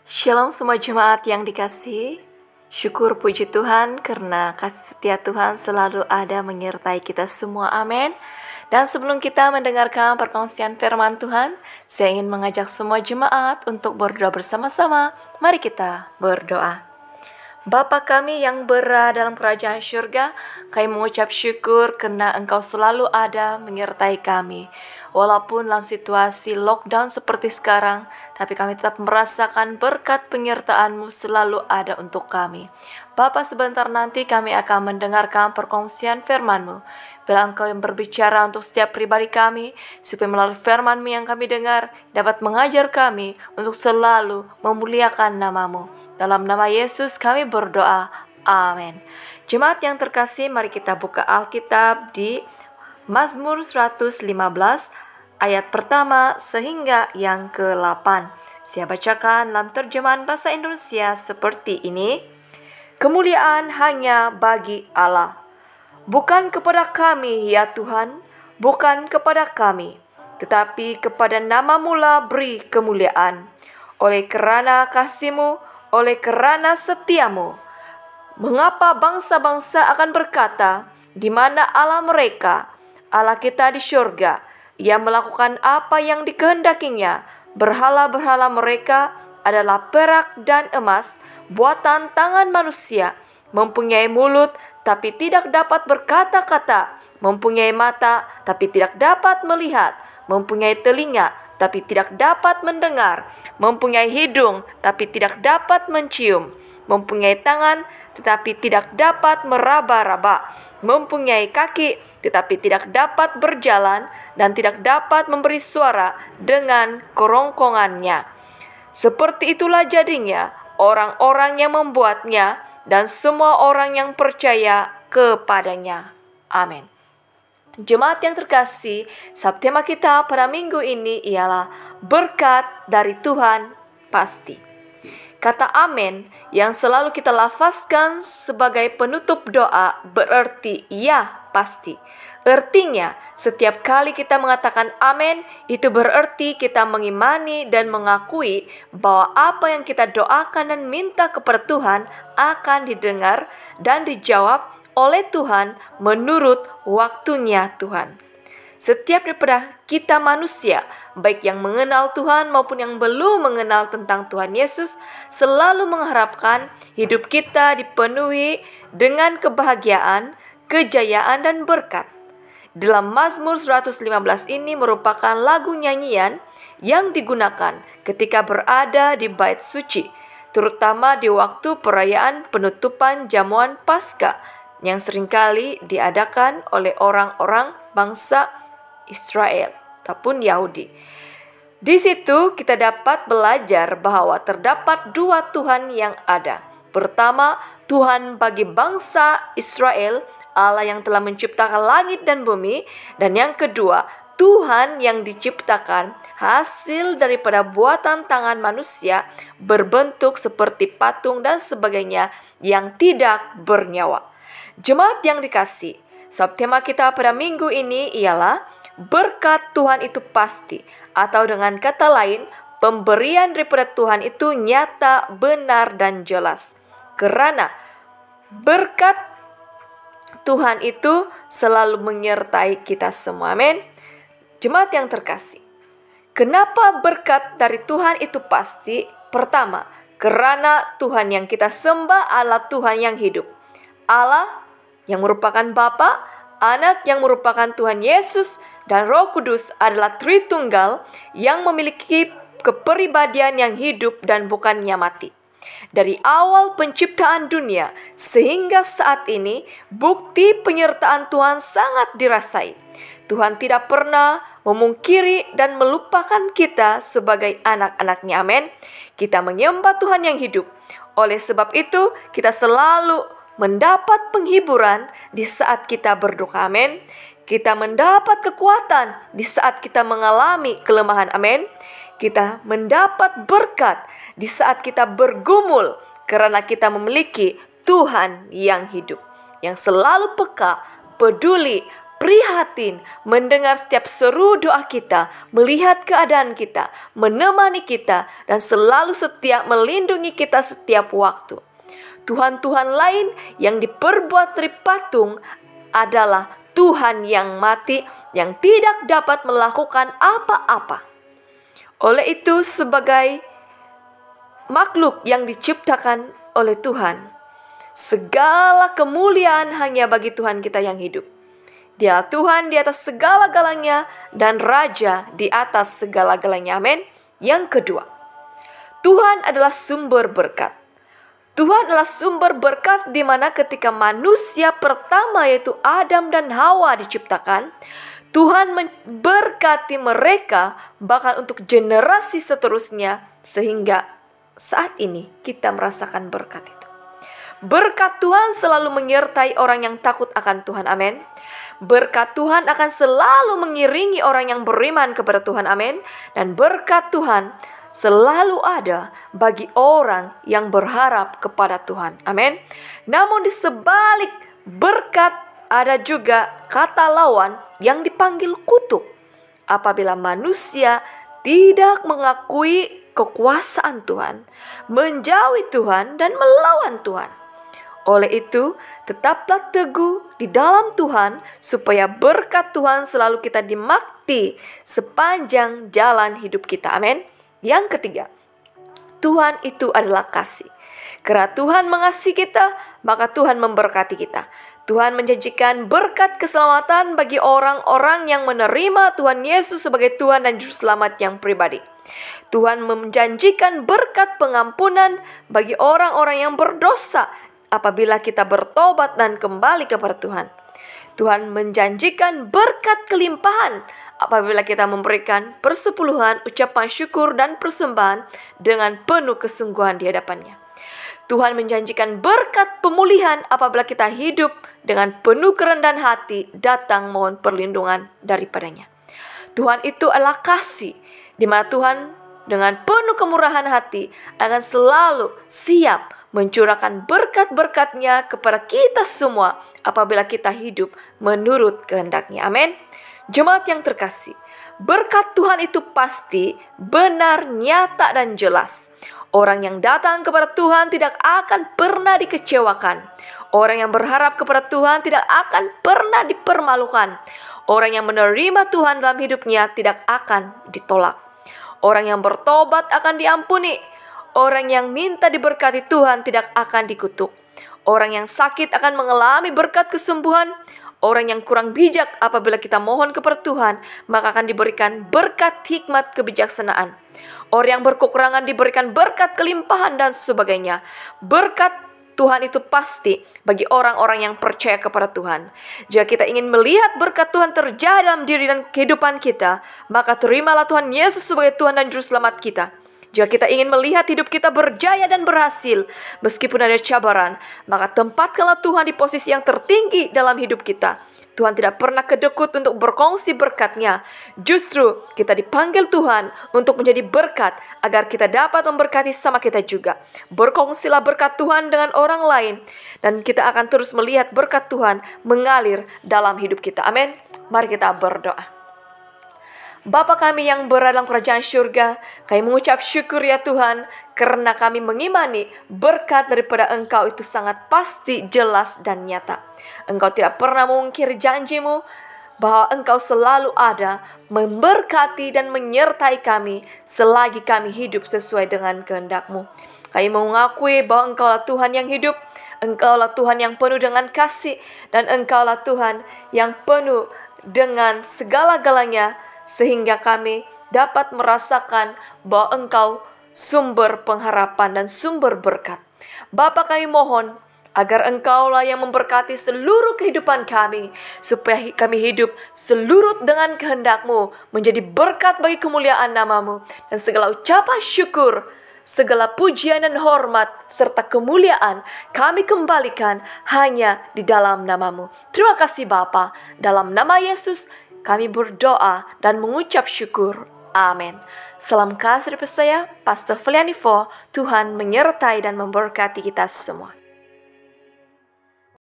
Shalom semua jemaat yang dikasihi. Syukur puji Tuhan karena kasih setia Tuhan selalu ada menyertai kita semua. Amin. Dan sebelum kita mendengarkan perkongsian firman Tuhan, saya ingin mengajak semua jemaat untuk berdoa bersama-sama. Mari kita berdoa. Bapa kami yang berada dalam kerajaan syurga, kami mengucap syukur karena Engkau selalu ada menyertai kami. Walaupun dalam situasi lockdown seperti sekarang, tapi kami tetap merasakan berkat penyertaan-Mu selalu ada untuk kami. Bapa, sebentar nanti kami akan mendengarkan perkongsian firman-Mu. Bila Engkau yang berbicara untuk setiap pribadi kami, supaya melalui firman-Mu yang kami dengar, dapat mengajar kami untuk selalu memuliakan nama-Mu. Dalam nama Yesus kami berdoa. Amin. Jemaat yang terkasih, mari kita buka Alkitab di Mazmur 115 ayat pertama sehingga yang ke-8. Saya bacakan dalam terjemahan bahasa Indonesia seperti ini. Kemuliaan hanya bagi Allah. Bukan kepada kami ya Tuhan, bukan kepada kami, tetapi kepada nama-Mu lah beri kemuliaan. Oleh kerana kasih-Mu, oleh kerana setia-Mu. Mengapa bangsa-bangsa akan berkata, di mana Allah mereka? Allah kita di syurga. Ia melakukan apa yang dikehendakinya. Berhala-berhala mereka adalah perak dan emas, buatan tangan manusia. Mempunyai mulut, tapi tidak dapat berkata-kata. Mempunyai mata, tapi tidak dapat melihat. Mempunyai telinga, tapi tidak dapat mendengar. Mempunyai hidung, tapi tidak dapat mencium. Mempunyai tangan, tetapi tidak dapat meraba-raba. Mempunyai kaki, tetapi tidak dapat berjalan, dan tidak dapat memberi suara dengan kerongkongannya. Seperti itulah jadinya orang-orang yang membuatnya, dan semua orang yang percaya kepadanya. Amin. Jemaat yang terkasih, subtema kita pada minggu ini ialah berkat dari Tuhan pasti. Kata amin yang selalu kita lafazkan sebagai penutup doa berarti ya pasti. Artinya, setiap kali kita mengatakan amin, itu berarti kita mengimani dan mengakui bahwa apa yang kita doakan dan minta kepada Tuhan akan didengar dan dijawab oleh Tuhan menurut waktunya Tuhan. Setiap daripada kita manusia, baik yang mengenal Tuhan maupun yang belum mengenal tentang Tuhan Yesus, selalu mengharapkan hidup kita dipenuhi dengan kebahagiaan, kejayaan, dan berkat. Dalam Mazmur 115 ini merupakan lagu nyanyian yang digunakan ketika berada di bait suci, terutama di waktu perayaan penutupan jamuan Paskah yang seringkali diadakan oleh orang-orang bangsa Israel ataupun Yahudi. Di situ kita dapat belajar bahwa terdapat dua Tuhan yang ada. Pertama, Tuhan bagi bangsa Israel, Allah yang telah menciptakan langit dan bumi. Dan yang kedua, Tuhan yang diciptakan hasil daripada buatan tangan manusia berbentuk seperti patung dan sebagainya yang tidak bernyawa. Jemaat yang dikasih, subtema kita pada minggu ini ialah berkat Tuhan itu pasti, atau dengan kata lain, pemberian daripada Tuhan itu nyata, benar, dan jelas. Karena berkat Tuhan itu selalu menyertai kita semua. Amin. Jemaat yang terkasih, kenapa berkat dari Tuhan itu pasti? Pertama, karena Tuhan yang kita sembah adalah Tuhan yang hidup. Allah yang merupakan Bapa, Anak yang merupakan Tuhan Yesus, dan Roh Kudus adalah Tritunggal yang memiliki kepribadian yang hidup dan bukannya mati. Dari awal penciptaan dunia sehingga saat ini, bukti penyertaan Tuhan sangat dirasai. Tuhan tidak pernah memungkiri dan melupakan kita sebagai anak-anaknya. Amin. Kita menyembah Tuhan yang hidup. Oleh sebab itu, kita selalu mendapat penghiburan di saat kita berduka. Amin. Kita mendapat kekuatan di saat kita mengalami kelemahan. Amin. Kita mendapat berkat di saat kita bergumul karena kita memiliki Tuhan yang hidup, yang selalu peka, peduli, prihatin mendengar setiap seru doa kita, melihat keadaan kita, menemani kita, dan selalu setia melindungi kita setiap waktu. Tuhan-Tuhan lain yang diperbuat dari patung adalah Tuhan yang mati, yang tidak dapat melakukan apa-apa. Oleh itu, sebagai makhluk yang diciptakan oleh Tuhan, segala kemuliaan hanya bagi Tuhan kita yang hidup. Dia Tuhan di atas segala-galanya dan Raja di atas segala-galanya. Amin. Yang kedua, Tuhan adalah sumber berkat. Tuhan adalah sumber berkat di mana ketika manusia pertama yaitu Adam dan Hawa diciptakan, Tuhan memberkati mereka bahkan untuk generasi seterusnya sehingga saat ini kita merasakan berkat itu. Berkat Tuhan selalu menyertai orang yang takut akan Tuhan. Amin. Berkat Tuhan akan selalu mengiringi orang yang beriman kepada Tuhan. Amin. Dan berkat Tuhan selalu ada bagi orang yang berharap kepada Tuhan. Amin. Namun di sebalik berkat ada juga kata lawan yang dipanggil kutuk. Apabila manusia tidak mengakui kekuasaan Tuhan, menjauhi Tuhan dan melawan Tuhan. Oleh itu, tetaplah teguh di dalam Tuhan supaya berkat Tuhan selalu kita dimakti sepanjang jalan hidup kita. Amin. Yang ketiga, Tuhan itu adalah kasih. Karena Tuhan mengasihi kita, maka Tuhan memberkati kita. Tuhan menjanjikan berkat keselamatan bagi orang-orang yang menerima Tuhan Yesus sebagai Tuhan dan Juru Selamat yang pribadi. Tuhan menjanjikan berkat pengampunan bagi orang-orang yang berdosa apabila kita bertobat dan kembali kepada Tuhan. Tuhan menjanjikan berkat kelimpahan apabila kita memberikan persepuluhan, ucapan syukur dan persembahan dengan penuh kesungguhan di hadapannya. Tuhan menjanjikan berkat pemulihan apabila kita hidup dengan penuh kerendahan hati datang mohon perlindungan daripadanya. Tuhan itu adalah kasih, di mana Tuhan dengan penuh kemurahan hati akan selalu siap mencurahkan berkat-berkat-Nya kepada kita semua apabila kita hidup menurut kehendak-Nya. Amin. Jemaat yang terkasih, berkat Tuhan itu pasti, benar, nyata, dan jelas. Orang yang datang kepada Tuhan tidak akan pernah dikecewakan. Orang yang berharap kepada Tuhan tidak akan pernah dipermalukan. Orang yang menerima Tuhan dalam hidupnya tidak akan ditolak. Orang yang bertobat akan diampuni. Orang yang minta diberkati Tuhan tidak akan dikutuk. Orang yang sakit akan mengalami berkat kesembuhan. Orang yang kurang bijak apabila kita mohon kepada Tuhan, maka akan diberikan berkat hikmat kebijaksanaan. Orang yang berkekurangan diberikan berkat kelimpahan dan sebagainya. Berkat Tuhan itu pasti bagi orang-orang yang percaya kepada Tuhan. Jika kita ingin melihat berkat Tuhan terjadi dalam diri dan kehidupan kita, maka terimalah Tuhan Yesus sebagai Tuhan dan Juru Selamat kita. Jika kita ingin melihat hidup kita berjaya dan berhasil, meskipun ada cabaran, maka tempatkanlah Tuhan di posisi yang tertinggi dalam hidup kita. Tuhan tidak pernah kedekut untuk berkongsi berkat-Nya. Justru kita dipanggil Tuhan untuk menjadi berkat agar kita dapat memberkati sama kita juga. Berkongsilah berkat Tuhan dengan orang lain dan kita akan terus melihat berkat Tuhan mengalir dalam hidup kita. Amin. Mari kita berdoa. Bapa kami yang berada dalam kerajaan syurga, kami mengucap syukur ya Tuhan, karena kami mengimani berkat daripada Engkau itu sangat pasti, jelas, dan nyata. Engkau tidak pernah mengungkiri janji-Mu, bahwa Engkau selalu ada, memberkati dan menyertai kami, selagi kami hidup sesuai dengan kehendak-Mu. Kami mengakui bahwa Engkaulah Tuhan yang hidup, Engkaulah Tuhan yang penuh dengan kasih, dan Engkaulah Tuhan yang penuh dengan segala-galanya, sehingga kami dapat merasakan bahwa Engkau sumber pengharapan dan sumber berkat. Bapa kami mohon agar Engkaulah yang memberkati seluruh kehidupan kami, supaya kami hidup seluruh dengan kehendak-Mu, menjadi berkat bagi kemuliaan nama-Mu, dan segala ucapan syukur, segala pujian dan hormat serta kemuliaan kami kembalikan hanya di dalam nama-Mu. Terima kasih Bapa, dalam nama Yesus kami berdoa dan mengucap syukur. Amin. Salam kasih dari saya, Pastor Felianivo. Tuhan menyertai dan memberkati kita semua.